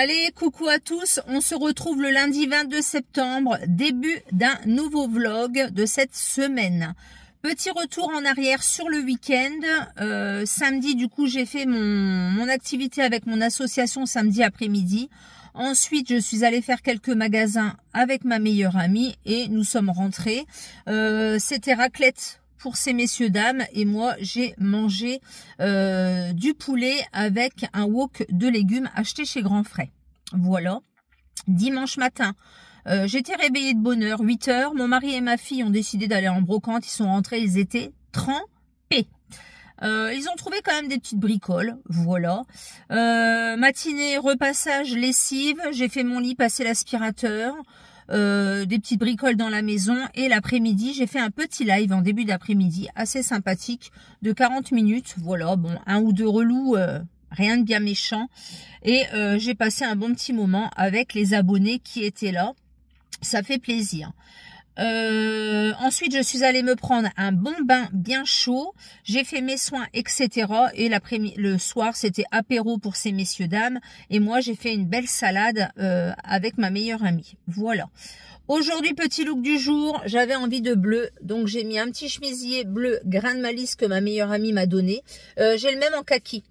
Allez, coucou à tous, on se retrouve le lundi 22 septembre, début d'un nouveau vlog de cette semaine. Petit retour en arrière sur le week-end. Samedi, du coup, j'ai fait mon activité avec mon association samedi après-midi. Ensuite, je suis allée faire quelques magasins avec ma meilleure amie et nous sommes rentrés. C'était raclette pour ces messieurs dames et moi j'ai mangé du poulet avec un wok de légumes acheté chez Grand Frais. Voilà. Dimanche matin, j'étais réveillée de bonne heure, 8 h. Mon mari et ma fille ont décidé d'aller en brocante. Ils sont rentrés, ils étaient trempés. Ils ont trouvé quand même des petites bricoles, voilà. Matinée, repassage, lessive, j'ai fait mon lit, passé l'aspirateur. Des petites bricoles dans la maison et l'après-midi j'ai fait un petit live en début d'après-midi assez sympathique de 40 minutes, voilà, bon, un ou deux relous, rien de bien méchant et j'ai passé un bon petit moment avec les abonnés qui étaient là, ça fait plaisir. Ensuite je suis allée me prendre un bon bain bien chaud, j'ai fait mes soins etc. et le soir c'était apéro pour ces messieurs dames et moi j'ai fait une belle salade avec ma meilleure amie, voilà. Aujourd'hui petit look du jour, j'avais envie de bleu donc j'ai mis un petit chemisier bleu grain de malice que ma meilleure amie m'a donné, j'ai le même en kaki.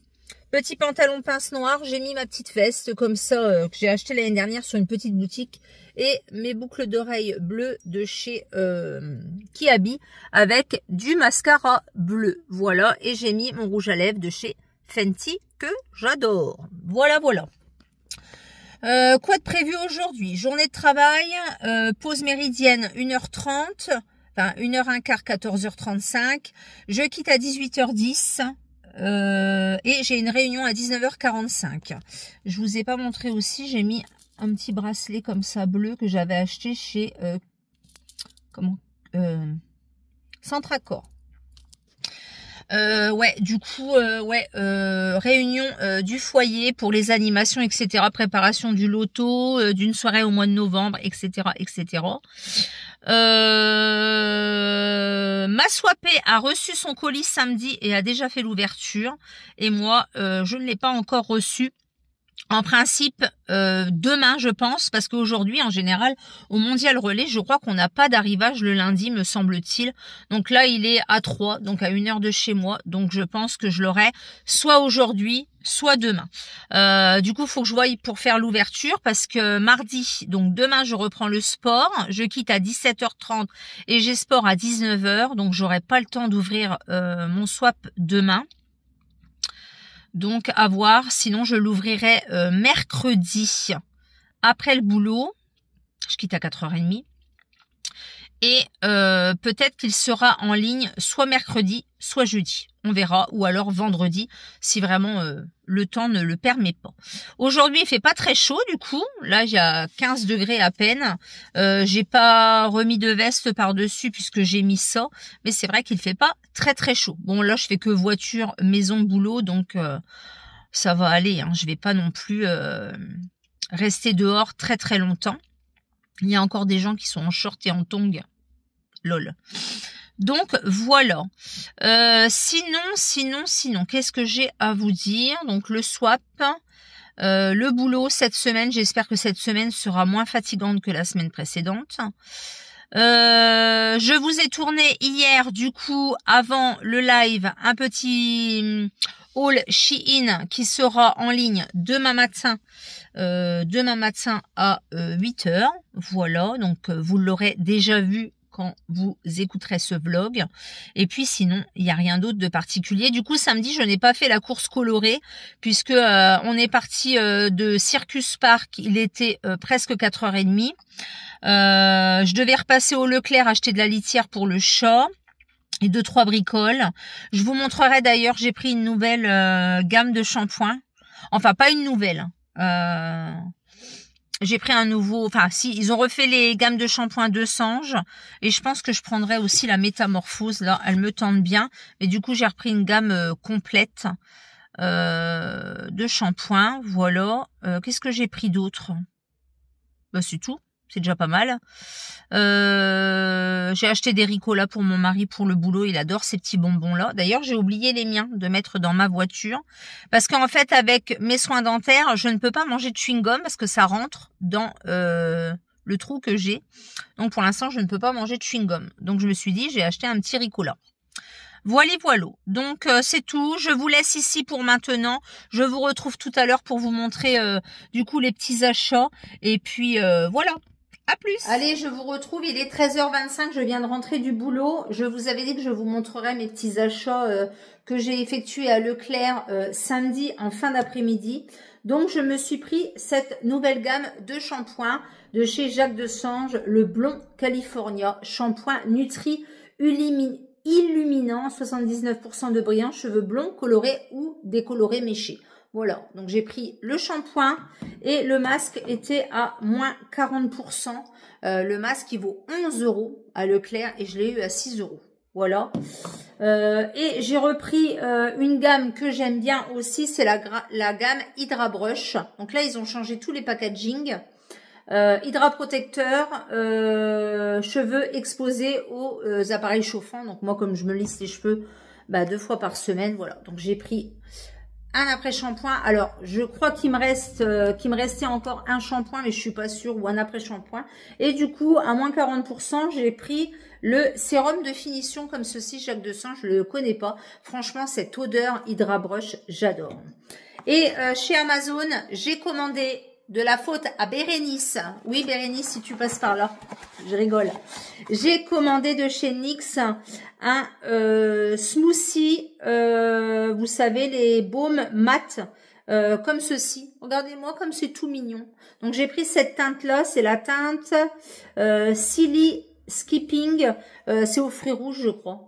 Petit pantalon pince noir, j'ai mis ma petite veste comme ça que j'ai acheté l'année dernière sur une petite boutique et mes boucles d'oreilles bleues de chez Kiabi avec du mascara bleu. Voilà, et j'ai mis mon rouge à lèvres de chez Fenty que j'adore. Voilà, voilà. Quoi de prévu aujourd'hui? Journée de travail, pause méridienne 1h30, enfin 1h15, 14h35. Je quitte à 18h10. Et j'ai une réunion à 19h45. Je vous ai pas montré aussi, j'ai mis un petit bracelet comme ça bleu que j'avais acheté chez Centracor. Ouais, du coup, réunion du foyer pour les animations, etc. Préparation du loto, d'une soirée au mois de novembre, etc., etc. Ma swapée a reçu son colis samedi et a déjà fait l'ouverture. Et moi, je ne l'ai pas encore reçu. En principe, demain, je pense, parce qu'aujourd'hui, en général, au Mondial Relais, je crois qu'on n'a pas d'arrivage le lundi, me semble-t-il. Donc là, il est à 3, donc à 1 heure de chez moi. Donc je pense que je l'aurai soit aujourd'hui, soit demain. Du coup, il faut que je voie pour faire l'ouverture, parce que mardi, donc demain, je reprends le sport. Je quitte à 17h30 et j'ai sport à 19h, donc j'aurai pas le temps d'ouvrir mon swap demain. Donc à voir, sinon je l'ouvrirai mercredi après le boulot, je quitte à 4h30 et peut-être qu'il sera en ligne soit mercredi, soit jeudi, on verra, ou alors vendredi si vraiment le temps ne le permet pas. Aujourd'hui il fait pas très chaud du coup, là il y a 15 degrés à peine, j'ai pas remis de veste par dessus puisque j'ai mis ça, mais c'est vrai qu'il fait pas très très chaud. Bon là je fais que voiture, maison, boulot, donc ça va aller, hein. Je vais pas non plus rester dehors très très longtemps. Il y a encore des gens qui sont en short et en tongs, lol. Donc voilà. Sinon, qu'est-ce que j'ai à vous dire? Donc le swap, le boulot cette semaine, j'espère que cette semaine sera moins fatigante que la semaine précédente. Je vous ai tourné hier, du coup, avant le live, un petit haul Shein qui sera en ligne demain matin à 8 h. Voilà, donc vous l'aurez déjà vu quand vous écouterez ce vlog. Et puis sinon, il n'y a rien d'autre de particulier. Du coup, samedi, je n'ai pas fait la course colorée puisque on est parti de Circus Park. Il était presque 4h30. Je devais repasser au Leclerc acheter de la litière pour le chat et 2-3 bricoles. Je vous montrerai d'ailleurs, j'ai pris une nouvelle gamme de shampoing. Enfin, pas une nouvelle. J'ai pris un nouveau, enfin si, ils ont refait les gammes de shampoing de Sange et je pense que je prendrai aussi la Métamorphose, là, elle me tente bien. Mais du coup, j'ai repris une gamme complète de shampoing, voilà. Qu'est-ce que j'ai pris d'autre? Bah c'est tout. c'est déjà pas mal. J'ai acheté des Ricola pour mon mari pour le boulot, il adore ces petits bonbons là. D'ailleurs j'ai oublié les miens de mettre dans ma voiture parce qu'en fait avec mes soins dentaires je ne peux pas manger de chewing-gum parce que ça rentre dans le trou que j'ai. Donc pour l'instant je ne peux pas manger de chewing-gum. Donc je me suis dit j'ai acheté un petit Ricola. Voilà. Donc c'est tout. Je vous laisse ici pour maintenant. Je vous retrouve tout à l'heure pour vous montrer du coup les petits achats. Et puis voilà. À plus. Allez, je vous retrouve. Il est 13h25. Je viens de rentrer du boulot. Je vous avais dit que je vous montrerai mes petits achats que j'ai effectués à Leclerc samedi en fin d'après-midi. Donc je me suis pris cette nouvelle gamme de shampoings de chez Jacques Desange, le Blond California, shampoing Nutri illuminant, 79% de brillant, cheveux blonds, colorés ou décolorés méchés. Voilà, donc j'ai pris le shampoing et le masque était à moins 40%. Le masque il vaut 11 € à Leclerc et je l'ai eu à 6 €. Voilà. Et j'ai repris une gamme que j'aime bien aussi, c'est la gamme Hydra Brush. Donc là, ils ont changé tous les packaging. Hydra protecteur, cheveux exposés aux appareils chauffants. Donc moi, comme je me lisse les cheveux 2 fois par semaine, voilà. Donc j'ai pris un après-shampoing. Alors, je crois qu'il me restait encore un shampoing, mais je suis pas sûre, ou un après-shampoing. Et du coup, à moins 40%, j'ai pris le sérum de finition comme ceci, Jacques Desange, je le connais pas. Franchement, cette odeur Hydra Brush, j'adore. Et chez Amazon, j'ai commandé de la faute à Bérénice. Oui, Bérénice, si tu passes par là. Je rigole. J'ai commandé de chez NYX un smoothie, vous savez, les baumes mat, comme ceci. Regardez-moi comme c'est tout mignon. Donc, j'ai pris cette teinte-là. C'est la teinte Silly Skipping. C'est au fruits rouges, je crois.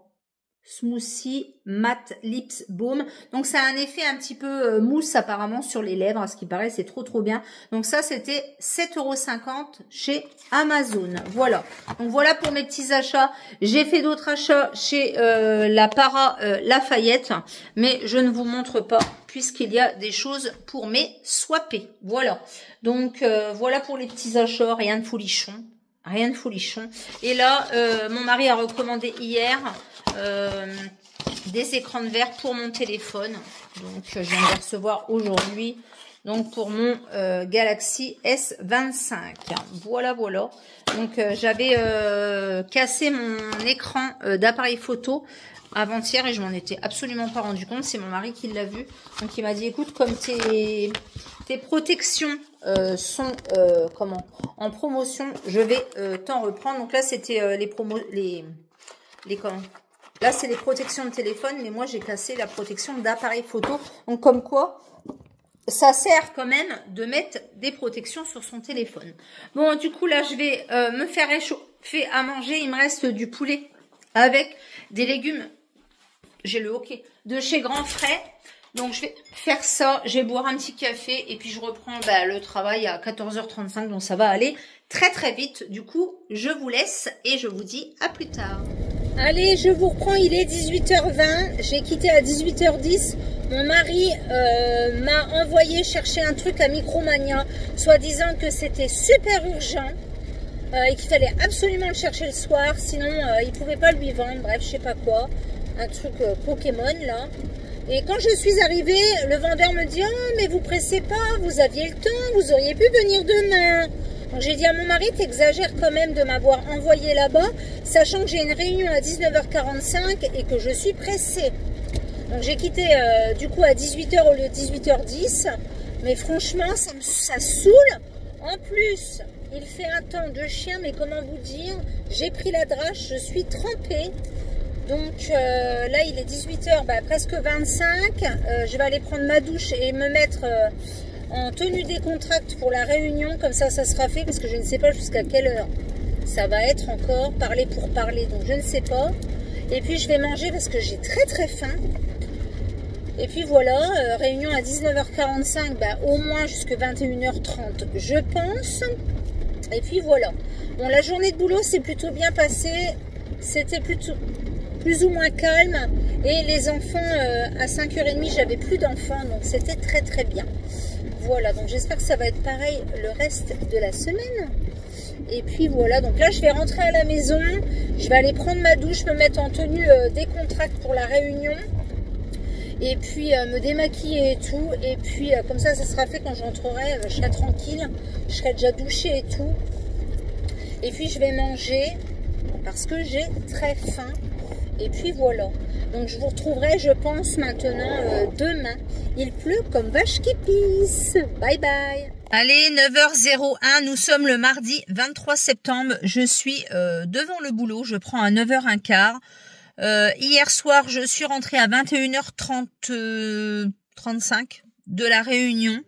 Smoothie Matte Lips Baume. Donc ça a un effet un petit peu mousse apparemment sur les lèvres, à ce qui paraît, c'est trop bien. Donc ça c'était 7,50 € chez Amazon. Voilà. Donc voilà pour mes petits achats. J'ai fait d'autres achats chez la Para Lafayette, mais je ne vous montre pas puisqu'il y a des choses pour mes swappés. Voilà. Donc voilà pour les petits achats, rien de folichon. Rien de folichon. Et là, mon mari a recommandé hier des écrans de verre pour mon téléphone. Donc, je viens de les recevoir aujourd'hui. Donc, pour mon Galaxy S25. Voilà. Donc, j'avais cassé mon écran d'appareil photo avant-hier et je m'en étais absolument pas rendu compte. C'est mon mari qui l'a vu. Donc, il m'a dit, écoute, comme tes protections sont en promotion, je vais t'en reprendre. Donc là, c'était Là, c'est les protections de téléphone, mais moi, j'ai cassé la protection d'appareil photo. Donc, comme quoi, ça sert quand même de mettre des protections sur son téléphone. Bon, du coup, là, je vais me faire réchauffer à manger. Il me reste du poulet avec des légumes. J'ai le hockey de chez Grand Frais. Donc, je vais faire ça. Je vais boire un petit café et puis je reprends le travail à 14h35. Donc, ça va aller très vite. Du coup, je vous laisse et je vous dis à plus tard. Allez, je vous reprends, il est 18h20, j'ai quitté à 18h10, mon mari m'a envoyé chercher un truc à Micromania, soi-disant que c'était super urgent et qu'il fallait absolument le chercher le soir, sinon il ne pouvait pas lui vendre, bref, je sais pas quoi, un truc Pokémon là. Et quand je suis arrivée, le vendeur me dit « Oh, mais vous pressez pas, vous aviez le temps, vous auriez pu venir demain ». Donc j'ai dit à mon mari, t'exagères quand même de m'avoir envoyé là-bas, sachant que j'ai une réunion à 19h45 et que je suis pressée. Donc j'ai quitté du coup à 18h au lieu de 18h10. Mais franchement, ça saoule. En plus, il fait un temps de chien, mais comment vous dire, j'ai pris la drache, je suis trempée. Donc là, il est 18h, presque 25. Je vais aller prendre ma douche et me mettre... en tenue décontracte pour la réunion, comme ça sera fait, parce que je ne sais pas jusqu'à quelle heure ça va être encore, parler pour parler, donc je ne sais pas. Et puis je vais manger parce que j'ai très faim. Et puis voilà, réunion à 19h45, au moins jusqu'à 21h30, je pense. Et puis voilà. Bon, la journée de boulot s'est plutôt bien passée, c'était plutôt plus ou moins calme. Et les enfants, à 5h30, j'avais plus d'enfants, donc c'était très bien. Voilà, donc j'espère que ça va être pareil le reste de la semaine. Et puis voilà, donc là je vais rentrer à la maison, je vais aller prendre ma douche, me mettre en tenue décontracte pour la réunion. Et puis me démaquiller et tout. Et puis comme ça sera fait quand je rentrerai, je serai tranquille, je serai déjà douchée et tout. Et puis je vais manger parce que j'ai très faim. Et puis voilà. Donc je vous retrouverai, je pense, maintenant demain. Il pleut comme vache qui pisse. Bye bye. Allez, 9h01, nous sommes le mardi 23 septembre. Je suis devant le boulot, je prends à 9h15. Hier soir, je suis rentrée à 21h35 de la réunion.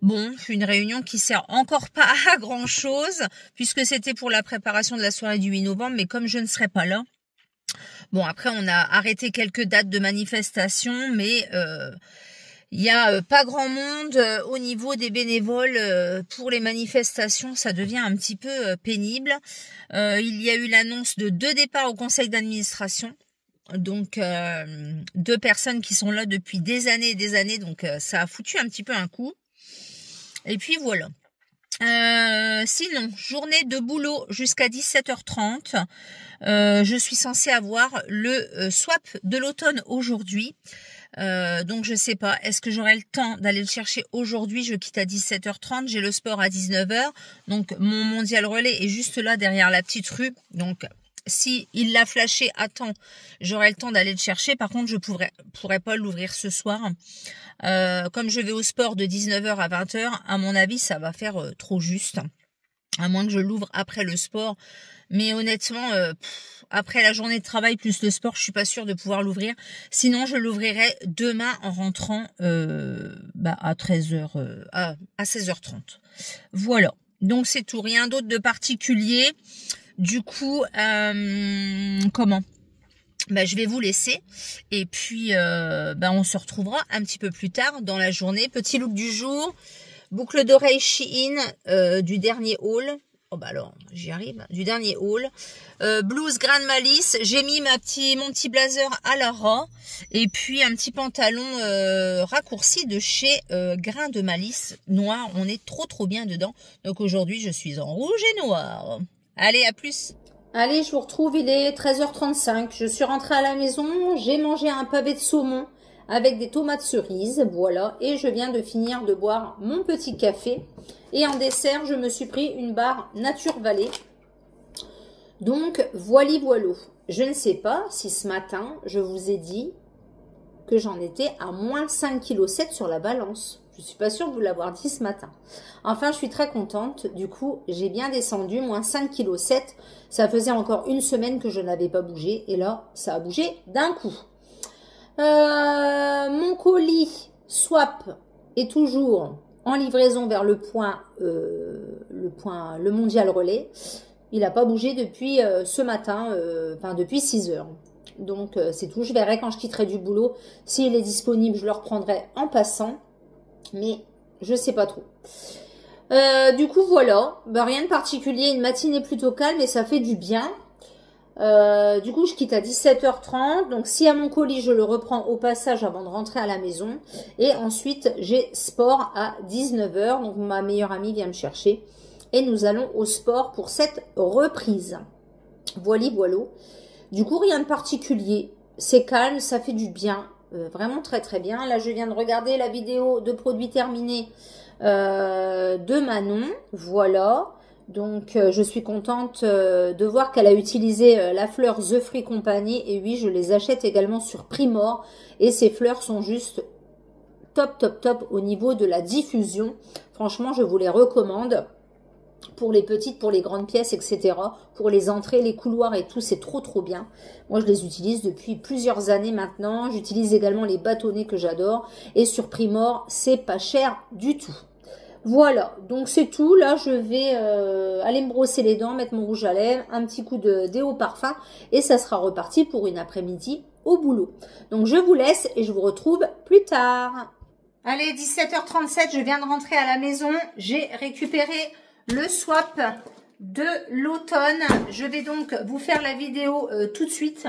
Bon, une réunion qui sert encore pas à grand chose, puisque c'était pour la préparation de la soirée du 8 novembre, mais comme je ne serai pas là. Bon, après, on a arrêté quelques dates de manifestation, mais il y a pas grand monde au niveau des bénévoles pour les manifestations. Ça devient un petit peu pénible. Il y a eu l'annonce de 2 départs au conseil d'administration. Donc 2 personnes qui sont là depuis des années et des années. Donc ça a foutu un petit peu un coup. Et puis voilà. Sinon, journée de boulot jusqu'à 17h30. Je suis censée avoir le swap de l'automne aujourd'hui. Donc je sais pas, est-ce que j'aurai le temps d'aller le chercher aujourd'hui? Je quitte à 17h30, j'ai le sport à 19h. Donc mon mondial relais est juste là derrière la petite rue. Donc si il l'a flashé à temps, j'aurai le temps d'aller le chercher. Par contre, je pourrais pas l'ouvrir ce soir. Comme je vais au sport de 19h à 20h, à mon avis, ça va faire trop juste. À moins que je l'ouvre après le sport. Mais honnêtement, après la journée de travail plus le sport, je suis pas sûre de pouvoir l'ouvrir. Sinon, je l'ouvrirai demain en rentrant à 13h, à 16h30. Voilà. Donc c'est tout, rien d'autre de particulier. Du coup, je vais vous laisser et puis on se retrouvera un petit peu plus tard dans la journée. Petit look du jour, boucle d'oreille Shein du dernier haul. Oh bah alors, j'y arrive. Du dernier haul. Blouse Grain de Malice. J'ai mis mon petit blazer à Lara. Et puis un petit pantalon raccourci de chez Grain de Malice. Noir. On est trop bien dedans. Donc aujourd'hui, je suis en rouge et noir. Allez, à plus. Allez, je vous retrouve. Il est 13h35. Je suis rentrée à la maison. J'ai mangé un pavé de saumon avec des tomates cerises. Voilà. Et je viens de finir de boire mon petit café. Et en dessert, je me suis pris une barre Nature Valley. Donc, voilli. Je ne sais pas si ce matin, je vous ai dit que j'en étais à moins 5,7 kg sur la balance. Je ne suis pas sûre de vous l'avoir dit ce matin. Enfin, je suis très contente. Du coup, j'ai bien descendu, moins 5,7 kg. Ça faisait encore une semaine que je n'avais pas bougé. Et là, ça a bougé d'un coup. Mon colis swap est toujours en livraison vers le mondial relais. Il n'a pas bougé depuis ce matin, depuis 6 heures. Donc c'est tout. Je verrai quand je quitterai du boulot. S'il est disponible, je le reprendrai en passant. Mais je sais pas trop. Du coup, voilà. Rien de particulier. Une matinée plutôt calme et ça fait du bien. Du coup, je quitte à 17h30. Donc, si à mon colis, je le reprends au passage avant de rentrer à la maison. Et ensuite, j'ai sport à 19h. Donc, ma meilleure amie vient me chercher. Et nous allons au sport pour cette reprise. Voilà. Du coup, rien de particulier. C'est calme, ça fait du bien. Vraiment très bien. Là, je viens de regarder la vidéo de produits terminés de Manon. Voilà. Donc, je suis contente de voir qu'elle a utilisé la fleur The Free Company. Et oui, je les achète également sur Primor. Et ces fleurs sont juste top au niveau de la diffusion. Franchement, je vous les recommande. Pour les petites, pour les grandes pièces, etc. Pour les entrées, les couloirs et tout, c'est trop bien. Moi, je les utilise depuis plusieurs années maintenant. J'utilise également les bâtonnets que j'adore. Et sur Primor, c'est pas cher du tout. Voilà, donc c'est tout. Là, je vais aller me brosser les dents, mettre mon rouge à lèvres, un petit coup de déo parfum et ça sera reparti pour une après-midi au boulot. Donc, je vous laisse et je vous retrouve plus tard. Allez, 17h37, je viens de rentrer à la maison. J'ai récupéré le swap de l'automne. Je vais donc vous faire la vidéo tout de suite.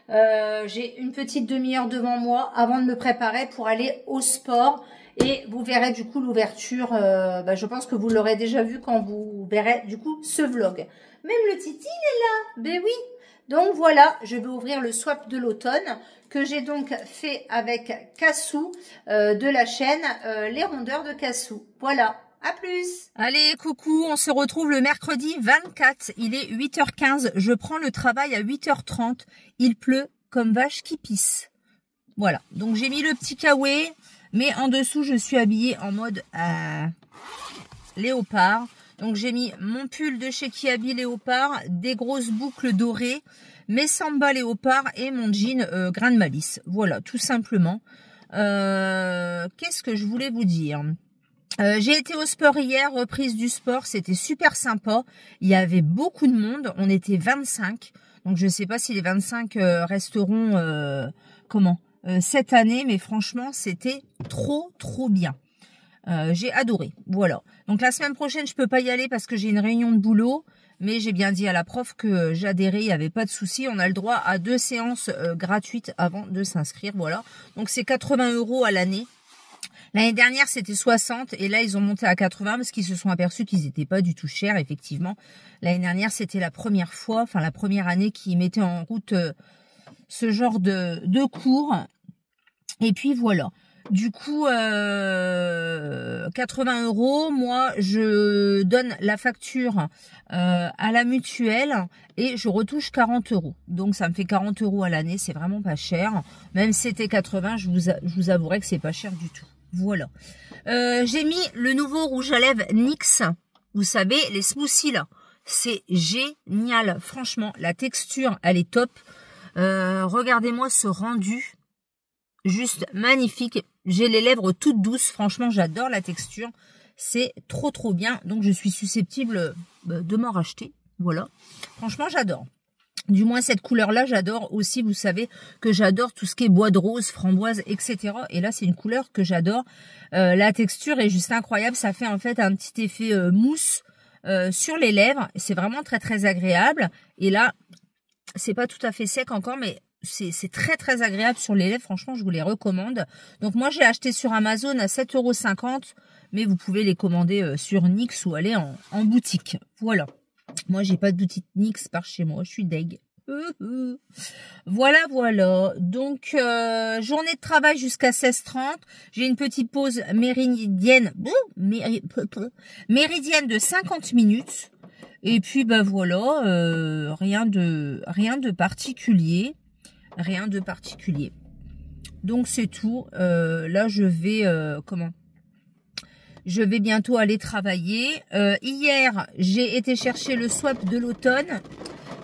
J'ai une petite demi-heure devant moi avant de me préparer pour aller au sport. Et vous verrez du coup l'ouverture, je pense que vous l'aurez déjà vu quand vous verrez du coup ce vlog. Même le Titi, il est là, ben oui. Donc voilà, je vais ouvrir le swap de l'automne que j'ai donc fait avec Cassou de la chaîne Les Rondeurs de Cassou. Voilà, à plus. Allez, coucou, on se retrouve le mercredi 24, il est 8h15, je prends le travail à 8h30, il pleut comme vache qui pisse. Voilà, donc j'ai mis le petit kawaii. Mais en dessous, je suis habillée en mode léopard. Donc, j'ai mis mon pull de chez Kiabi léopard, des grosses boucles dorées, mes samba léopard et mon jean grain de malice. Voilà, tout simplement. Qu'est-ce que je voulais vous dire ? J'ai été au sport hier, reprise du sport, c'était super sympa. Il y avait beaucoup de monde, on était 25. Donc, je ne sais pas si les 25 resteront... cette année, mais franchement, c'était trop bien. J'ai adoré, voilà. Donc la semaine prochaine, je peux pas y aller parce que j'ai une réunion de boulot, mais j'ai bien dit à la prof que j'adhérais, il n'y avait pas de souci. On a le droit à 2 séances gratuites avant de s'inscrire, voilà. Donc c'est 80 € à l'année. L'année dernière, c'était 60 et là, ils ont monté à 80 parce qu'ils se sont aperçus qu'ils n'étaient pas du tout chers, effectivement. L'année dernière, c'était la première fois, enfin la première année qu'ils mettaient en route ce genre de cours. Et puis voilà. Du coup, 80 €, moi, je donne la facture à la mutuelle et je retouche 40 €. Donc, ça me fait 40 € à l'année. C'est vraiment pas cher. Même si c'était 80, je vous avouerai que c'est pas cher du tout. Voilà. J'ai mis le nouveau rouge à lèvres NYX. Vous savez, les smoothies là. C'est génial. Franchement, la texture, elle est top. Regardez-moi ce rendu. Juste magnifique. J'ai les lèvres toutes douces. Franchement, j'adore la texture. C'est trop bien. Donc, je suis susceptible de m'en racheter. Voilà. Franchement, j'adore. Du moins, cette couleur-là, j'adore aussi. Vous savez que j'adore tout ce qui est bois de rose, framboise, etc. Et là, c'est une couleur que j'adore. La texture est juste incroyable. Ça fait en fait un petit effet mousse sur les lèvres. C'est vraiment très agréable. Et là, c'est pas tout à fait sec encore, mais c'est très agréable sur les lèvres. Franchement, je vous les recommande. Donc, moi, j'ai acheté sur Amazon à 7,50 €. Mais vous pouvez les commander sur NYX ou aller en boutique. Voilà. Moi, j'ai pas de boutique NYX par chez moi. Je suis deg. Voilà. Donc, journée de travail jusqu'à 16h30. J'ai une petite pause méridienne de 50 minutes. Et puis, voilà, rien de particulier. Rien de particulier. Donc, c'est tout. Là, je vais bientôt aller travailler. Hier, j'ai été chercher le swap de l'automne.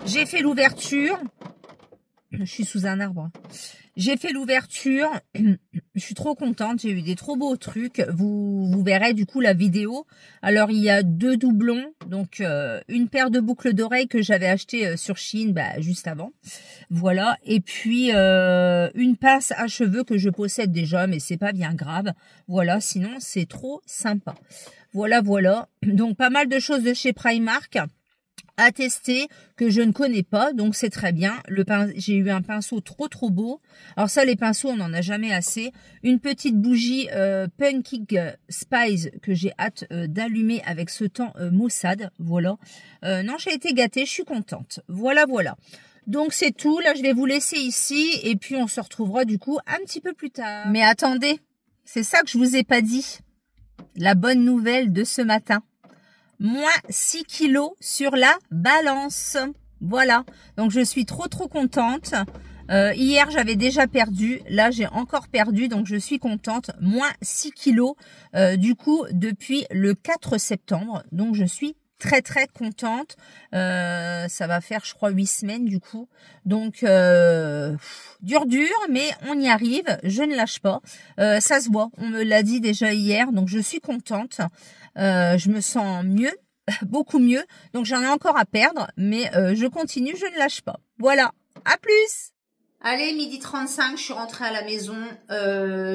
J'ai fait l'ouverture. Je suis sous un arbre. J'ai fait l'ouverture. Je suis trop contente. J'ai eu des trop beaux trucs. Vous verrez du coup la vidéo. Alors, il y a 2 doublons. Donc, une paire de boucles d'oreilles que j'avais acheté sur Shein juste avant. Voilà. Et puis, une pince à cheveux que je possède déjà, mais c'est pas bien grave. Voilà. Sinon, c'est trop sympa. Voilà. Donc, pas mal de choses de chez Primark à tester que je ne connais pas, donc c'est très bien. J'ai eu un pinceau trop beau. Alors ça, les pinceaux, on n'en a jamais assez. Une petite bougie Pumpkin Spice que j'ai hâte d'allumer avec ce temps maussade. Voilà. Non, j'ai été gâtée, je suis contente. Voilà. Donc c'est tout. Là, je vais vous laisser ici et puis on se retrouvera du coup un petit peu plus tard. Mais attendez, c'est ça que je vous ai pas dit. La bonne nouvelle de ce matin. Moins 6 kilos sur la balance. Voilà. Donc, je suis trop contente. Hier, j'avais déjà perdu. Là, j'ai encore perdu. Donc, je suis contente. Moins 6 kilos, du coup, depuis le 4 septembre. Donc, je suis très contente. Ça va faire, je crois, 8 semaines, du coup. Donc, dur, mais on y arrive. Je ne lâche pas. Ça se voit. On me l'a dit déjà hier. Donc, je suis contente. Je me sens mieux, beaucoup mieux. Donc, j'en ai encore à perdre, mais je continue, je ne lâche pas. Voilà, à plus! Allez, 12h35, je suis rentrée à la maison.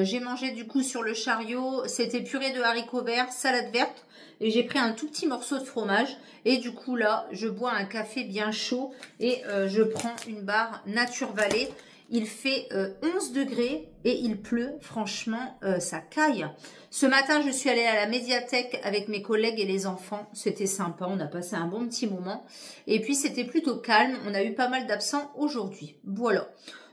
J'ai mangé du coup sur le chariot. C'était purée de haricots verts, salade verte. Et j'ai pris un tout petit morceau de fromage. Et du coup là, je bois un café bien chaud. Et je prends une barre Nature Valley. Il fait 11 degrés et il pleut. Franchement, ça caille. Ce matin, je suis allée à la médiathèque avec mes collègues et les enfants. C'était sympa, on a passé un bon petit moment. Et puis, c'était plutôt calme. On a eu pas mal d'absents aujourd'hui. Voilà.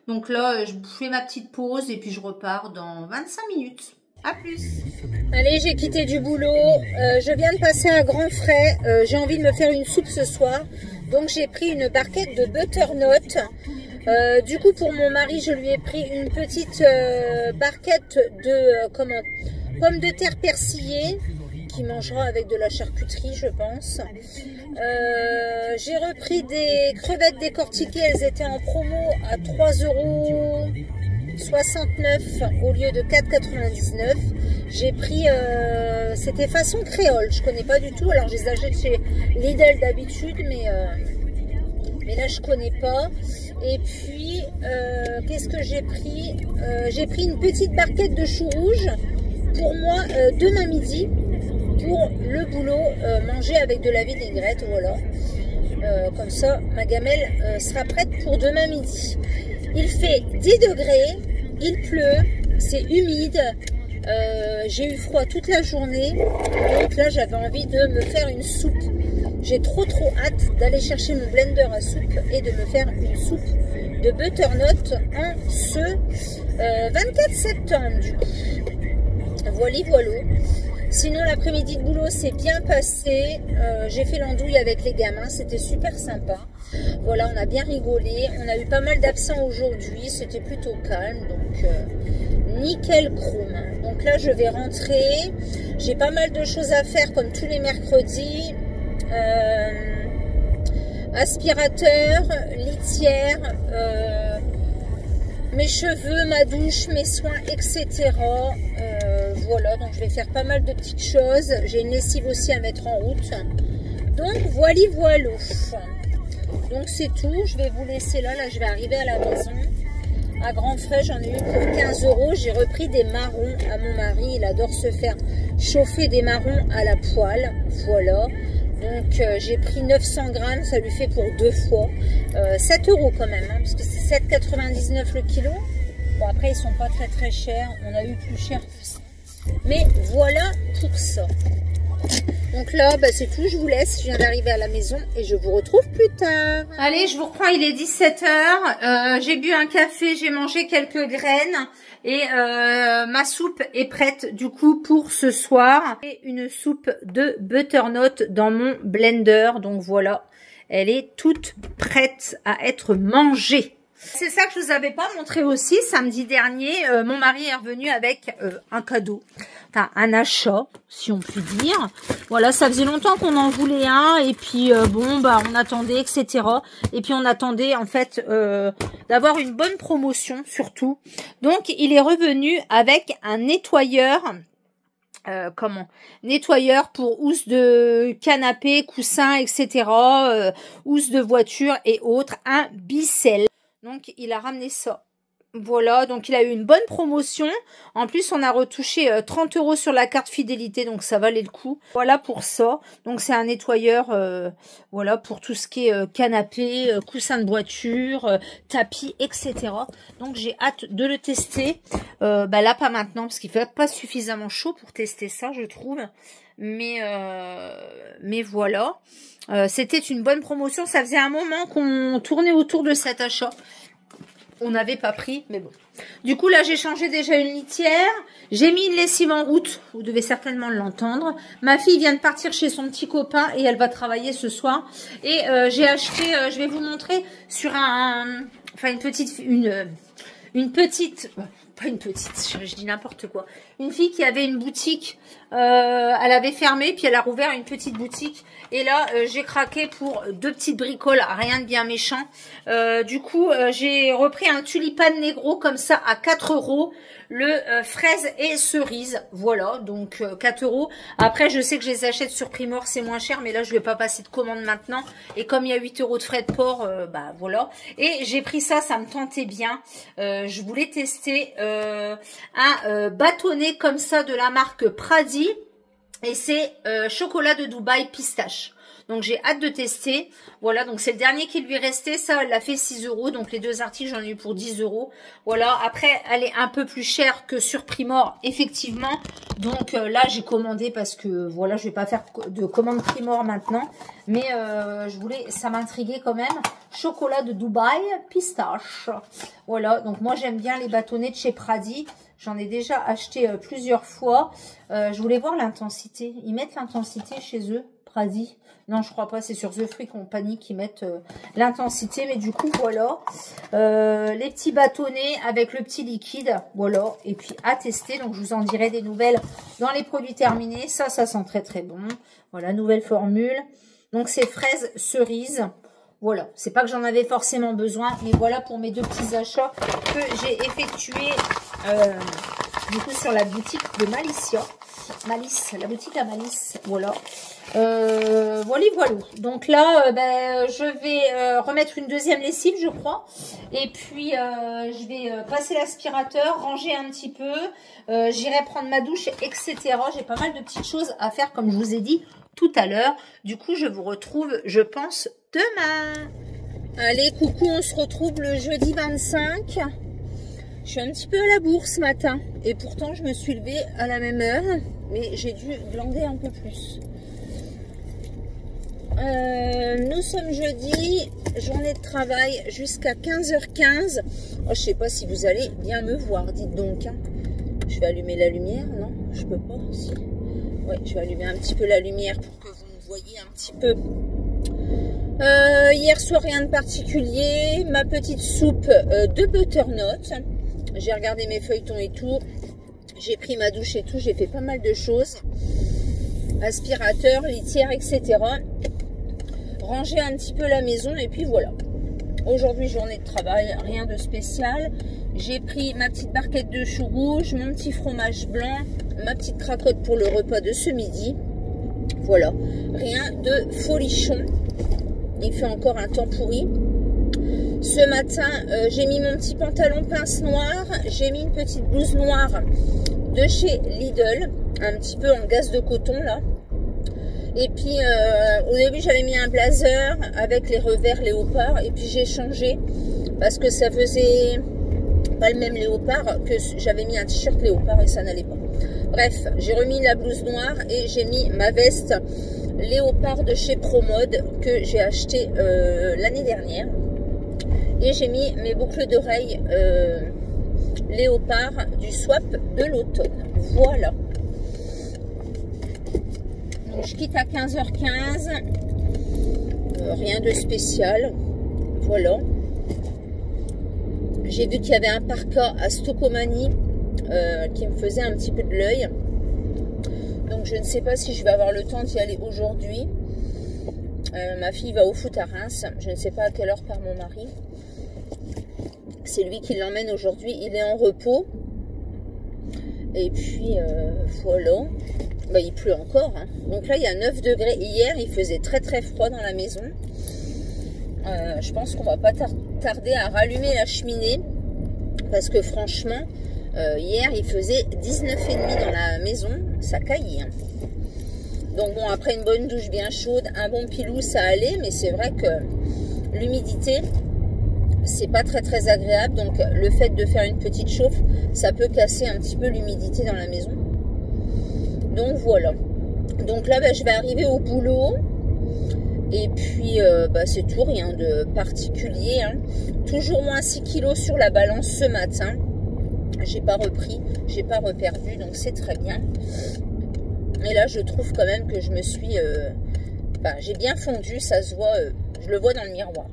Donc là, je fais ma petite pause et puis je repars dans 25 minutes. À plus. Allez, j'ai quitté du boulot. Je viens de passer un grand frais. J'ai envie de me faire une soupe ce soir. Donc, j'ai pris une barquette de butternut. Du coup, pour mon mari, je lui ai pris une petite barquette de pommes de terre persillées, qui mangera avec de la charcuterie, je pense. J'ai repris des crevettes décortiquées, elles étaient en promo à 3,69 € au lieu de 4,99 €. J'ai pris, c'était façon créole, je connais pas du tout, alors je les achète chez Lidl d'habitude, mais là je connais pas. Et puis qu'est-ce que j'ai pris? J'ai pris une petite barquette de choux rouges pour moi demain midi pour le boulot, manger avec de la vinaigrette, voilà. Comme ça ma gamelle sera prête pour demain midi. Il fait 10 degrés, il pleut, c'est humide. J'ai eu froid toute la journée, donc là j'avais envie de me faire une soupe. J'ai trop hâte d'aller chercher mon blender à soupe et de me faire une soupe de butternut en ce 24 septembre du coup. Voilà. Sinon l'après-midi de boulot s'est bien passé. J'ai fait l'andouille avec les gamins, c'était super sympa. Voilà, on a bien rigolé. On a eu pas mal d'absents aujourd'hui, c'était plutôt calme, donc nickel chrome. Donc là je vais rentrer. J'ai pas mal de choses à faire comme tous les mercredis. Aspirateur, litière, mes cheveux, ma douche, mes soins, etc. Voilà, donc je vais faire pas mal de petites choses. J'ai une lessive aussi à mettre en route. Donc voilà. Donc c'est tout, je vais vous laisser là. Là je vais arriver à la maison. À grands frais, j'en ai eu pour 15 €. J'ai repris des marrons à mon mari. Il adore se faire chauffer des marrons à la poêle. Voilà. Donc j'ai pris 900 grammes, ça lui fait pour 2 fois. 7 € quand même, hein, parce que c'est 7,99 € le kilo. Bon après ils sont pas très chers, on a eu plus cher que ça. Mais voilà pour ça. Donc là bah, c'est tout, je vous laisse, je viens d'arriver à la maison et je vous retrouve plus tard. Allez, je vous reprends, il est 17 h. J'ai bu un café, j'ai mangé quelques graines. Et ma soupe est prête du coup pour ce soir. Et une soupe de butternut dans mon blender. Donc voilà, elle est toute prête à être mangée. C'est ça que je vous avais pas montré aussi samedi dernier. Mon mari est revenu avec un cadeau. Enfin, un achat, si on peut dire. Voilà, ça faisait longtemps qu'on en voulait un. Et puis, bon, bah, on attendait, etc. Et puis, on attendait, en fait, d'avoir une bonne promotion, surtout. Donc, il est revenu avec un nettoyeur. Nettoyeur pour housse de canapé, coussin, etc. Housse de voiture et autres. Un Bicel. Donc, il a ramené ça. Voilà, donc il a eu une bonne promotion. En plus, on a retouché 30 € sur la carte fidélité, donc ça valait le coup. Voilà pour ça. Donc, c'est un nettoyeur, voilà, pour tout ce qui est canapé, coussin de voiture, tapis, etc. Donc, j'ai hâte de le tester. Bah là, pas maintenant, parce qu'il fait pas suffisamment chaud pour tester ça, je trouve. Mais voilà. C'était une bonne promotion. Ça faisait un moment qu'on tournait autour de cet achat. On n'avait pas pris, mais bon. Du coup, là, j'ai changé déjà une litière. J'ai mis une lessive en route. Vous devez certainement l'entendre. Ma fille vient de partir chez son petit copain et elle va travailler ce soir. Et j'ai acheté, je vais vous montrer, sur une petite, pas une petite, je dis n'importe quoi. Une fille qui avait une boutique, elle avait fermé, puis elle a rouvert une petite boutique. Et là, j'ai craqué pour 2 petites bricoles, rien de bien méchant. Du coup, j'ai repris un tulipan négro comme ça à 4 €. Le fraise et cerise, voilà, donc 4 €. Après, je sais que je les achète sur Primor, c'est moins cher, mais là, je vais pas passer de commande maintenant. Et comme il y a 8 € de frais de port, bah voilà. Et j'ai pris ça, ça me tentait bien. Je voulais tester un bâtonnet comme ça de la marque Pradi. Et c'est chocolat de Dubaï pistache. Donc, j'ai hâte de tester. Voilà, donc c'est le dernier qui lui restait. Ça, elle l'a fait 6 €. Donc, les 2 articles, j'en ai eu pour 10 €. Voilà, après, elle est un peu plus chère que sur Primor, effectivement. Donc, là, j'ai commandé parce que, voilà, je vais pas faire de commande Primor maintenant. Mais je voulais, ça m'intriguait quand même. Chocolat de Dubaï, pistache. Voilà, donc moi, j'aime bien les bâtonnets de chez Pradi. J'en ai déjà acheté plusieurs fois. Je voulais voir l'intensité. Ils mettent l'intensité chez eux, Pradi. Non, je crois pas. C'est sur The Free Company qu'ils mettent l'intensité. Mais du coup, voilà. Les petits bâtonnets avec le petit liquide. Voilà. Et puis, à tester. Donc, je vous en dirai des nouvelles dans les produits terminés. Ça sent très, très bon. Voilà, nouvelle formule. Donc, c'est fraises cerises. Voilà, c'est pas que j'en avais forcément besoin, mais voilà pour mes 2 petits achats que j'ai effectués du coup sur la boutique de Malicia. Malice, la boutique à Malice, voilà. Voilà. Donc là, je vais remettre une 2e lessive, je crois. Et puis, je vais passer l'aspirateur, ranger un petit peu. J'irai prendre ma douche, etc. J'ai pas mal de petites choses à faire, comme je vous ai dit tout à l'heure. Du coup, je vous retrouve, je pense, demain. Allez, coucou, on se retrouve le jeudi 25. Je suis un petit peu à la bourre ce matin. Et pourtant, je me suis levée à la même heure. Mais j'ai dû glander un peu plus. Nous sommes jeudi, journée de travail jusqu'à 15h15. Oh, je sais pas si vous allez bien me voir, dites donc. Hein. Je vais allumer la lumière, non? Je peux pas, si. Ouais, je vais allumer un petit peu la lumière pour que vous me voyez un petit peu. Hier soir, rien de particulier. Ma petite soupe de butternut. J'ai regardé mes feuilletons et tout. J'ai pris ma douche et tout. J'ai fait pas mal de choses. Aspirateur, litière, etc. Ranger un petit peu la maison et puis voilà. Aujourd'hui, journée de travail, rien de spécial. J'ai pris ma petite barquette de choux rouges, mon petit fromage blanc, ma petite cracotte pour le repas de ce midi. Voilà, rien de folichon. Il fait encore un temps pourri. Ce matin, j'ai mis mon petit pantalon pince noir. J'ai mis une petite blouse noire de chez Lidl. Un petit peu en gaze de coton là. Et puis, au début, j'avais mis un blazer avec les revers léopard. Et puis, j'ai changé parce que ça faisait pas le même léopard que j'avais mis un t-shirt léopard et ça n'allait pas. Bref, j'ai remis la blouse noire et j'ai mis ma veste léopard de chez Promode que j'ai acheté l'année dernière. Et j'ai mis mes boucles d'oreilles léopard du swap de l'automne. Voilà. Donc, je quitte à 15h15. Rien de spécial. Voilà. J'ai vu qu'il y avait un parka à Stocomanie qui me faisait un petit peu de l'œil. Donc je ne sais pas si je vais avoir le temps d'y aller aujourd'hui. Ma fille va au foot à Reims. Je ne sais pas à quelle heure part mon mari. C'est lui qui l'emmène aujourd'hui. Il est en repos. Et puis voilà. Bah, il pleut encore. Hein. Donc là il y a 9 degrés. Hier il faisait très très froid dans la maison. Je pense qu'on va pas tarder à rallumer la cheminée. Parce que franchement, hier il faisait 19,5 dans la maison. Ça caillit. Hein. Donc bon, après une bonne douche bien chaude, un bon pilou, ça allait. Mais c'est vrai que l'humidité, c'est pas très très agréable. Donc le fait de faire une petite chauffe, ça peut casser un petit peu l'humidité dans la maison. Donc voilà. Donc là, je vais arriver au boulot. Et puis, c'est tout, rien de particulier. Hein. Toujours moins 6 kilos sur la balance ce matin. J'ai pas repris, j'ai pas reperdu, donc c'est très bien. Et là, je trouve quand même que je me suis... j'ai bien fondu, ça se voit, je le vois dans le miroir.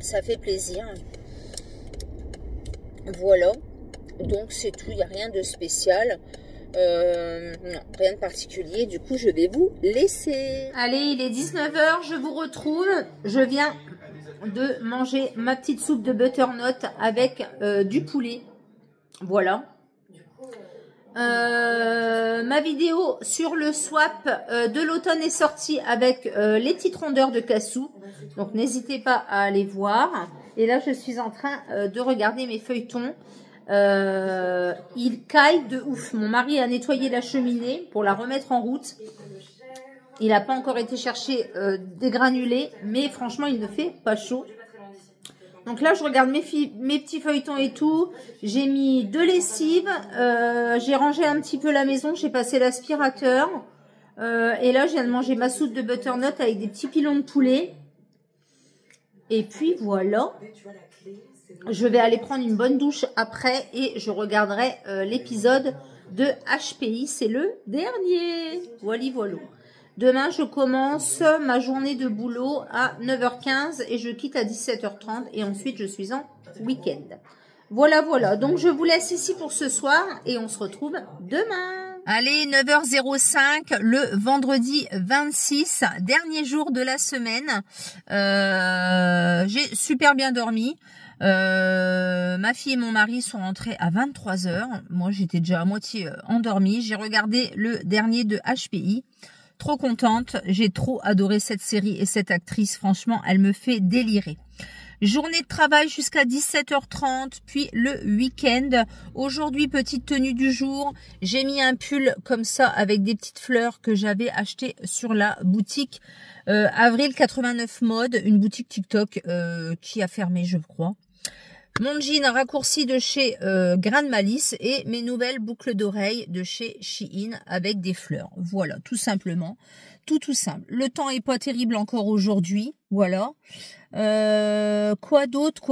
Ça fait plaisir. Voilà. Donc c'est tout, il n'y a rien de spécial. Non, rien de particulier. Du coup, je vais vous laisser. Allez, il est 19 h, je vous retrouve. Je viens de manger ma petite soupe de butternut avec du poulet. Voilà. Ma vidéo sur le swap de l'automne est sortie avec les petites rondeurs de cassou. Donc, n'hésitez pas à aller voir. Et là, je suis en train de regarder mes feuilletons. Il caille de ouf. Mon mari a nettoyé la cheminée pour la remettre en route. Il n'a pas encore été chercher des granulés, mais franchement, il ne fait pas chaud. Donc là, je regarde mes petits feuilletons et tout. J'ai mis 2 lessives. J'ai rangé un petit peu la maison. J'ai passé l'aspirateur. Et là, je viens de manger ma soupe de butternut avec des petits pilons de poulet. Et puis, voilà. Je vais aller prendre une bonne douche après et je regarderai l'épisode de HPI. C'est le dernier. Voilà. Demain, je commence ma journée de boulot à 9 h 15 et je quitte à 17 h 30 et ensuite je suis en week-end. Voilà. Donc, je vous laisse ici pour ce soir et on se retrouve demain. Allez, 9 h 05, le vendredi 26, dernier jour de la semaine. J'ai super bien dormi. Ma fille et mon mari sont rentrés à 23 h. Moi, j'étais déjà à moitié endormie. J'ai regardé le dernier de HPI. Trop contente. J'ai trop adoré cette série et cette actrice. Franchement, elle me fait délirer. Journée de travail jusqu'à 17 h 30, puis le week-end. Aujourd'hui, petite tenue du jour. J'ai mis un pull comme ça avec des petites fleurs que j'avais acheté sur la boutique Avril 89 Mode, une boutique TikTok qui a fermé, je crois. Mon jean raccourci de chez Grain de Malice et mes nouvelles boucles d'oreilles de chez Shein avec des fleurs. Voilà, tout simplement. Tout simple. Le temps est pas terrible encore aujourd'hui. Voilà. Quoi d'autre?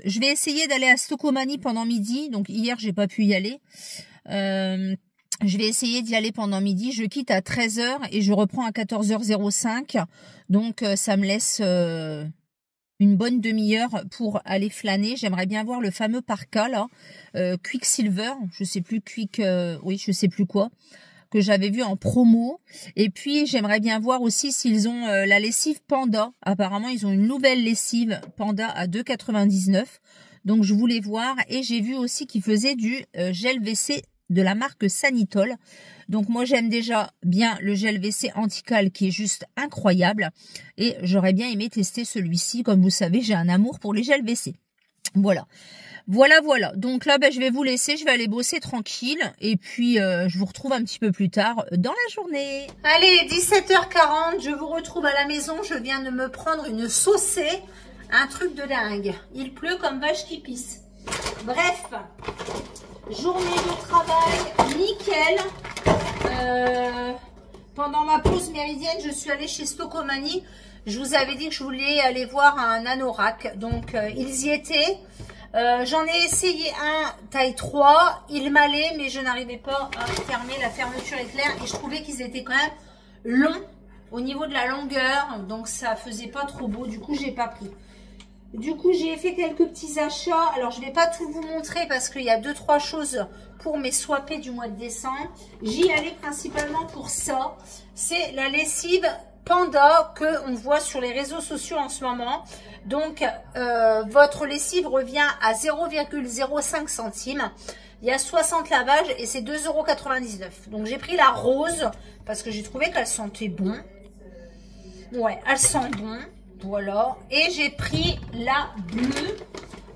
Je vais essayer d'aller à Stocomanie pendant midi. Donc hier, j'ai pas pu y aller. Je vais essayer d'y aller pendant midi. Je quitte à 13 h et je reprends à 14 h 05. Donc ça me laisse une bonne demi-heure pour aller flâner. J'aimerais bien voir le fameux parka là, Quicksilver, je sais plus je sais plus quoi, que j'avais vu en promo. Et puis j'aimerais bien voir aussi s'ils ont la lessive Panda. Apparemment ils ont une nouvelle lessive Panda à 2,99 €. Donc je voulais voir. Et j'ai vu aussi qu'ils faisaient du gel WC de la marque Sanitol. Donc moi j'aime déjà bien le gel WC Antical qui est juste incroyable et j'aurais bien aimé tester celui-ci. Comme vous savez, j'ai un amour pour les gels WC. Voilà. Donc là je vais vous laisser, je vais aller bosser tranquille et puis je vous retrouve un petit peu plus tard dans la journée. Allez, 17 h 40, je vous retrouve à la maison. Je viens de me prendre une saucée, un truc de dingue. Il pleut comme vache qui pisse. Bref, journée de travail nickel. Pendant ma pause méridienne, je suis allée chez Stocomanie. Je vous avais dit que je voulais aller voir un anorak. Donc, ils y étaient. J'en ai essayé un taille 3. Il m'allait, mais je n'arrivais pas à fermer. La fermeture éclair. Et je trouvais qu'ils étaient quand même longs au niveau de la longueur. Donc, ça faisait pas trop beau. Du coup, j'ai pas pris. Du coup, j'ai fait quelques petits achats. Alors, je ne vais pas tout vous montrer parce qu'il y a 2-3 choses pour mes swappés du mois de décembre. J'y allais principalement pour ça. C'est la lessive Panda qu'on voit sur les réseaux sociaux en ce moment. Donc, votre lessive revient à 0,05 centimes. Il y a 60 lavages et c'est 2,99 €. Donc, j'ai pris la rose parce que j'ai trouvé qu'elle sentait bon. Ouais, elle sent bon. Voilà, et j'ai pris la bleue.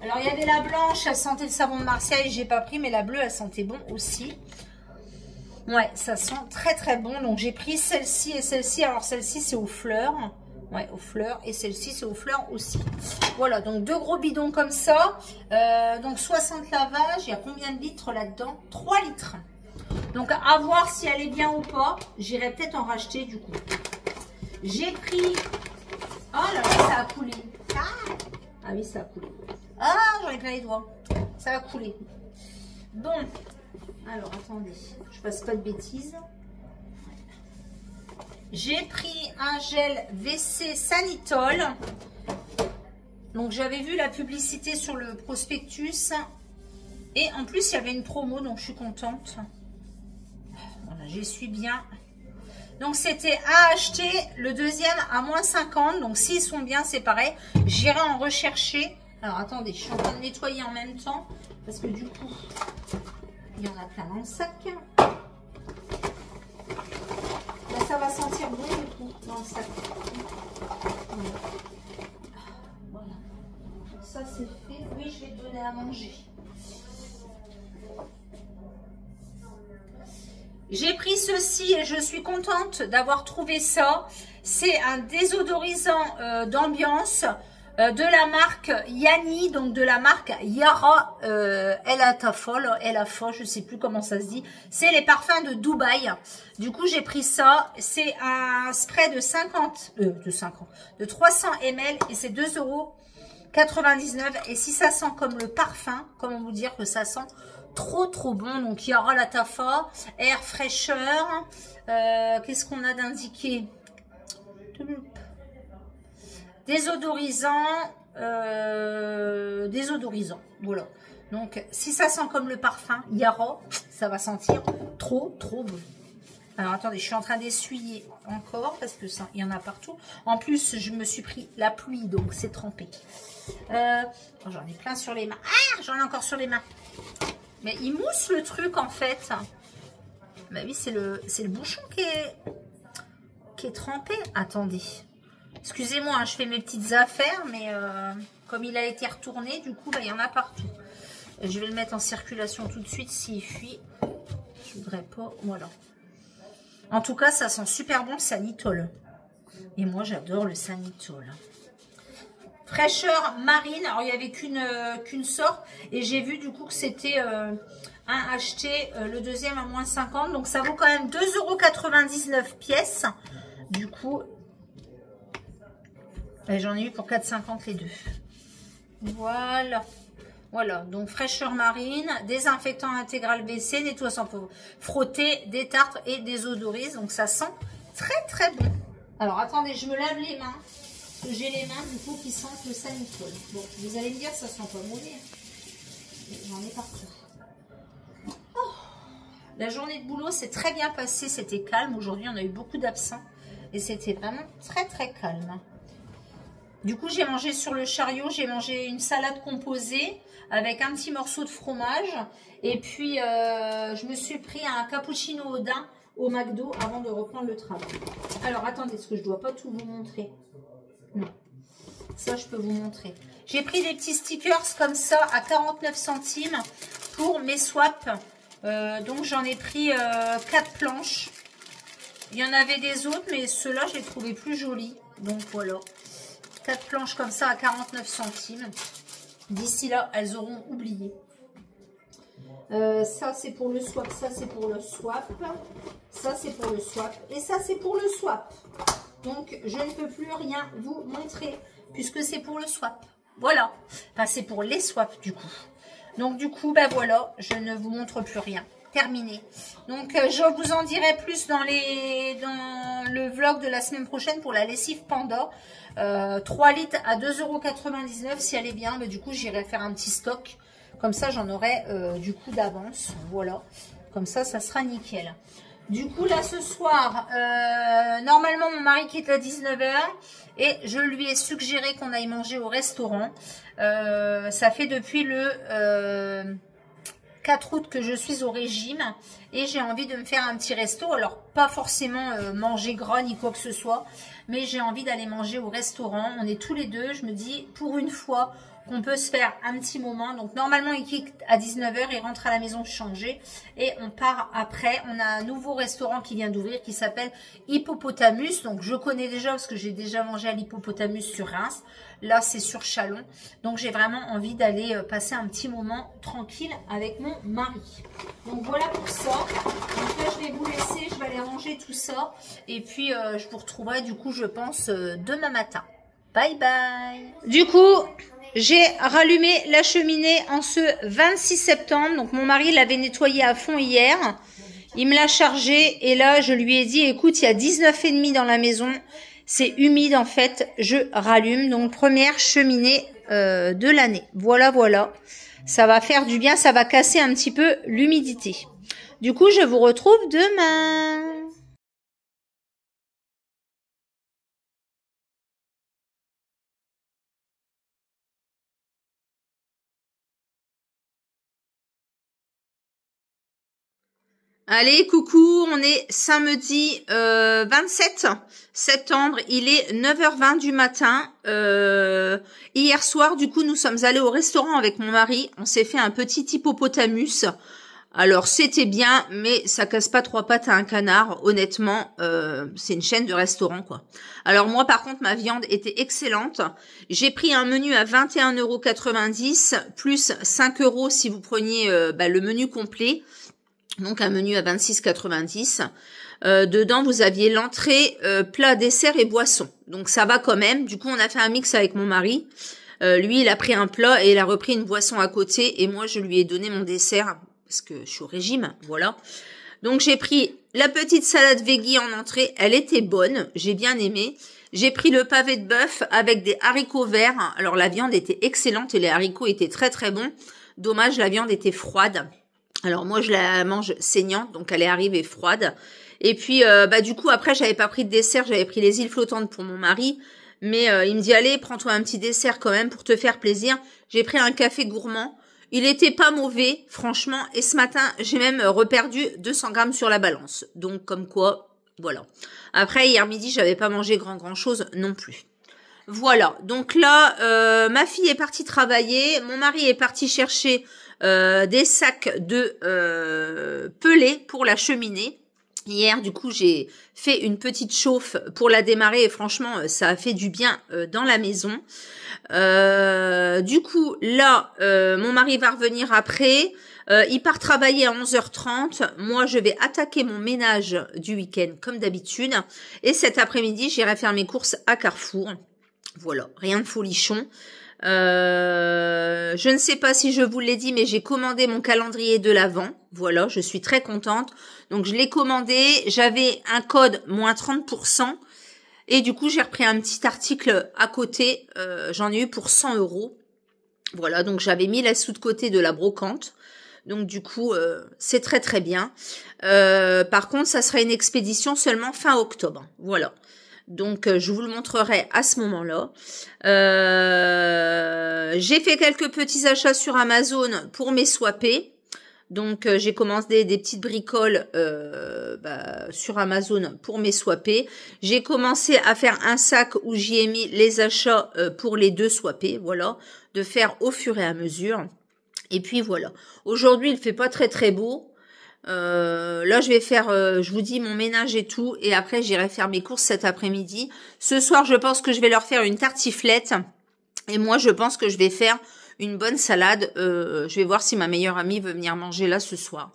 Alors, il y avait la blanche, elle sentait le savon de Marseille, j'ai pas pris, mais la bleue, elle sentait bon aussi. Ouais, ça sent très bon. Donc, j'ai pris celle-ci et celle-ci. Alors, celle-ci, c'est aux fleurs. Ouais, aux fleurs. Et celle-ci, c'est aux fleurs aussi. Voilà, donc 2 gros bidons comme ça. Donc, 60 lavages. Il y a combien de litres là-dedans? 3 litres. Donc, à voir si elle est bien ou pas. J'irai peut-être en racheter, du coup. J'ai pris... Oh là là, ça a coulé. Ah oui, ça a coulé. Ah, j'en ai plein les doigts. Ça a coulé. Bon. Alors, attendez. Je fasse pas de bêtises. J'ai pris un gel WC Sanitol. Donc, j'avais vu la publicité sur le prospectus. Et en plus, il y avait une promo, donc je suis contente. Voilà, j'y suis bien. Donc, c'était à acheter. Le deuxième à moins 50. Donc, s'ils sont bien, c'est pareil. J'irai en rechercher. Alors, attendez, je suis en train de nettoyer en même temps. Parce que du coup, il y en a plein dans le sac. Là, ça va sentir bon du coup dans le sac. Voilà. Ça, c'est fait. Oui, je vais te donner à manger. J'ai pris ceci et je suis contente d'avoir trouvé ça. C'est un désodorisant d'ambiance de la marque Yanni, donc de la marque Yara Elafol, je sais plus comment ça se dit. C'est les parfums de Dubaï. Du coup, j'ai pris ça. C'est un spray de 300 ml et c'est 2,99 €. Et si ça sent comme le parfum, comment vous dire que ça sent trop bon. Donc, Yara Latafa, air fraîcheur. Qu'est-ce qu'on a d'indiqué? Désodorisant, voilà. Donc, si ça sent comme le parfum Yara, ça va sentir trop bon. Alors, attendez, je suis en train d'essuyer encore parce que ça, il y en a partout. En plus, je me suis pris la pluie, donc c'est trempé. J'en ai plein sur les mains. Ah, j'en ai encore sur les mains. Mais il mousse le truc, en fait. Bah oui, c'est le bouchon qui est trempé. Attendez. Excusez-moi, hein, je fais mes petites affaires, mais comme il a été retourné, du coup, bah, il y en a partout. Et je vais le mettre en circulation tout de suite s'il fuit. Je voudrais pas, voilà. En tout cas, ça sent super bon le Sanitol. Et moi, j'adore le Sanitol. Fraîcheur marine. Alors, il n'y avait qu'une sorte. Et j'ai vu du coup que c'était un acheté, le deuxième à moins 50. Donc, ça vaut quand même 2,99 € pièce. Du coup... j'en ai eu pour 4,50 les deux. Voilà. Voilà. Donc, fraîcheur marine, désinfectant intégral WC, nettoie sans frotter, détartre et désodorise. Donc, ça sent très bon. Alors, attendez, je me lave les mains. J'ai les mains, du coup, qui sentent le Sanitol. Bon, vous allez me dire, ça sent pas mauvais. J'en ai partout. Oh. La journée de boulot s'est très bien passée. C'était calme. Aujourd'hui, on a eu beaucoup d'absents. Et c'était vraiment très calme. Du coup, j'ai mangé sur le chariot, j'ai mangé une salade composée avec un petit morceau de fromage. Et puis, je me suis pris un cappuccino au daim au McDo avant de reprendre le travail. Alors, attendez, parce que je ne dois pas tout vous montrer. Non, ça, je peux vous montrer. J'ai pris des petits stickers comme ça à 49 centimes pour mes swaps. Donc, j'en ai pris 4 planches. Il y en avait des autres, mais ceux-là, je les trouvais plus jolis. Donc, voilà. 4 planches comme ça à 49 centimes. D'ici là, elles auront oublié. Ça, c'est pour le swap. Ça, c'est pour le swap. Ça, c'est pour le swap. Et ça, c'est pour le swap. Donc, je ne peux plus rien vous montrer puisque c'est pour le swap. Voilà. Enfin, c'est pour les swaps, du coup. Donc, du coup, ben voilà, je ne vous montre plus rien. Terminé. Donc, je vous en dirai plus dans le vlog de la semaine prochaine pour la lessive Panda. 3 litres à 2,99 € si elle est bien. Mais du coup, j'irai faire un petit stock. Comme ça, j'en aurai du coup d'avance. Voilà. Comme ça, ça sera nickel. Du coup, là, ce soir, normalement, mon mari quitte à 19 h. Et je lui ai suggéré qu'on aille manger au restaurant. Ça fait depuis le 4 août que je suis au régime. Et j'ai envie de me faire un petit resto. Alors, pas forcément manger gras ni quoi que ce soit. Mais j'ai envie d'aller manger au restaurant. On est tous les deux. Je me dis, pour une fois, qu'on peut se faire un petit moment. Donc, normalement, il quitte à 19 h. Il rentre à la maison changer. Et on part après. On a un nouveau restaurant qui vient d'ouvrir qui s'appelle Hippopotamus. Donc, je connais déjà parce que j'ai déjà mangé à l'Hippopotamus sur Reims. Là, c'est sur Chalon. Donc, j'ai vraiment envie d'aller passer un petit moment tranquille avec mon mari. Donc, voilà pour ça. Donc là, je vais vous laisser. Je vais aller ranger tout ça. Et puis, je vous retrouverai, du coup, je pense, demain matin. Bye bye. Du coup, j'ai rallumé la cheminée en ce 26 septembre. Donc, mon mari l'avait nettoyée à fond hier. Il me l'a chargée. Et là, je lui ai dit, écoute, il y a 19,5 dans la maison. C'est humide, en fait. Je rallume. Donc, première cheminée de l'année. Voilà, voilà. Ça va faire du bien, ça va casser un petit peu l'humidité. Du coup, je vous retrouve demain. Allez, coucou, on est samedi 27 septembre, il est 9h20 du matin. Hier soir, du coup, nous sommes allés au restaurant avec mon mari. On s'est fait un petit hippopotamus. Alors, c'était bien, mais ça casse pas trois pattes à un canard. Honnêtement, c'est une chaîne de restaurants, quoi. Alors, moi, par contre, ma viande était excellente. J'ai pris un menu à 21,90 € plus 5 € si vous preniez le menu complet. Donc un menu à 26,90 €. Dedans, vous aviez l'entrée, plat, dessert et boisson. Donc ça va quand même. Du coup, on a fait un mix avec mon mari. Lui, il a pris un plat et il a repris une boisson à côté. Et moi, je lui ai donné mon dessert parce que je suis au régime. Voilà. Donc j'ai pris la petite salade veggie en entrée. Elle était bonne. J'ai bien aimé. J'ai pris le pavé de bœuf avec des haricots verts. Alors la viande était excellente et les haricots étaient très très bons. Dommage, la viande était froide. Alors moi je la mange saignante, donc elle est arrivée froide. Et puis du coup après j'avais pas pris de dessert, j'avais pris les îles flottantes pour mon mari. Mais il me dit allez prends-toi un petit dessert quand même pour te faire plaisir. J'ai pris un café gourmand. Il était pas mauvais franchement. Et ce matin j'ai même reperdu 200 grammes sur la balance. Donc comme quoi voilà. Après hier midi j'avais pas mangé grand chose non plus. Voilà, donc là, ma fille est partie travailler, mon mari est parti chercher des sacs de pelés pour la cheminée. Hier, du coup, j'ai fait une petite chauffe pour la démarrer et franchement, ça a fait du bien dans la maison. Du coup, là, mon mari va revenir après. Il part travailler à 11h30. Moi, je vais attaquer mon ménage du week-end comme d'habitude. Et cet après-midi, j'irai faire mes courses à Carrefour. Voilà, rien de folichon. Je ne sais pas si je vous l'ai dit, mais j'ai commandé mon calendrier de l'Avent. Voilà, je suis très contente. Donc, je l'ai commandé. J'avais un code moins 30%. Et du coup, j'ai repris un petit article à côté. J'en ai eu pour 100 €. Voilà, donc j'avais mis la sous de côté de la brocante. Donc, du coup, c'est très, très bien. Par contre, ça sera une expédition seulement fin octobre. Voilà. Donc, je vous le montrerai à ce moment-là. J'ai fait quelques petits achats sur Amazon pour mes swappés. Donc, j'ai commandé des petites bricoles sur Amazon pour mes swappés. J'ai commencé à faire un sac où j'y ai mis les achats pour les 2 swappés. Voilà, de faire au fur et à mesure. Et puis, voilà. Aujourd'hui, il fait pas très, très beau. Là, je vais faire, je vous dis, mon ménage et tout. Et après, j'irai faire mes courses cet après-midi. Ce soir, je pense que je vais leur faire une tartiflette. Et moi, je pense que je vais faire une bonne salade. Je vais voir si ma meilleure amie veut venir manger là ce soir.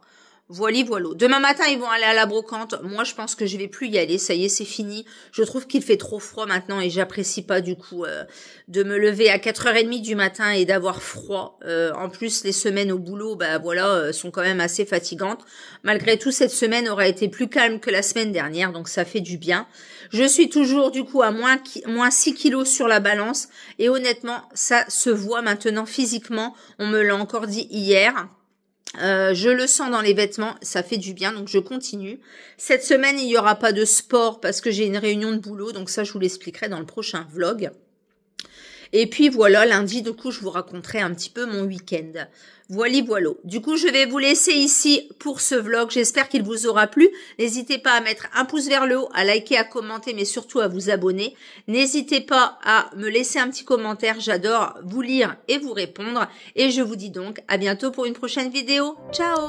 Voilà, voilà. Demain matin, ils vont aller à la brocante. Moi, je pense que je vais plus y aller. Ça y est, c'est fini. Je trouve qu'il fait trop froid maintenant et j'apprécie pas du coup de me lever à 4h30 du matin et d'avoir froid. En plus, les semaines au boulot, sont quand même assez fatigantes. Malgré tout, cette semaine aura été plus calme que la semaine dernière, donc ça fait du bien. Je suis toujours du coup à moins 6 kilos sur la balance et honnêtement, ça se voit maintenant physiquement. On me l'a encore dit hier. Je le sens dans les vêtements, ça fait du bien, donc je continue. Cette semaine, il n'y aura pas de sport parce que j'ai une réunion de boulot, donc ça, je vous l'expliquerai dans le prochain vlog. Et puis voilà, lundi, du coup, je vous raconterai un petit peu mon week-end. Voilà, voilà. Du coup, je vais vous laisser ici pour ce vlog. J'espère qu'il vous aura plu. N'hésitez pas à mettre un pouce vers le haut, à liker, à commenter, mais surtout à vous abonner. N'hésitez pas à me laisser un petit commentaire. J'adore vous lire et vous répondre. Et je vous dis donc à bientôt pour une prochaine vidéo. Ciao!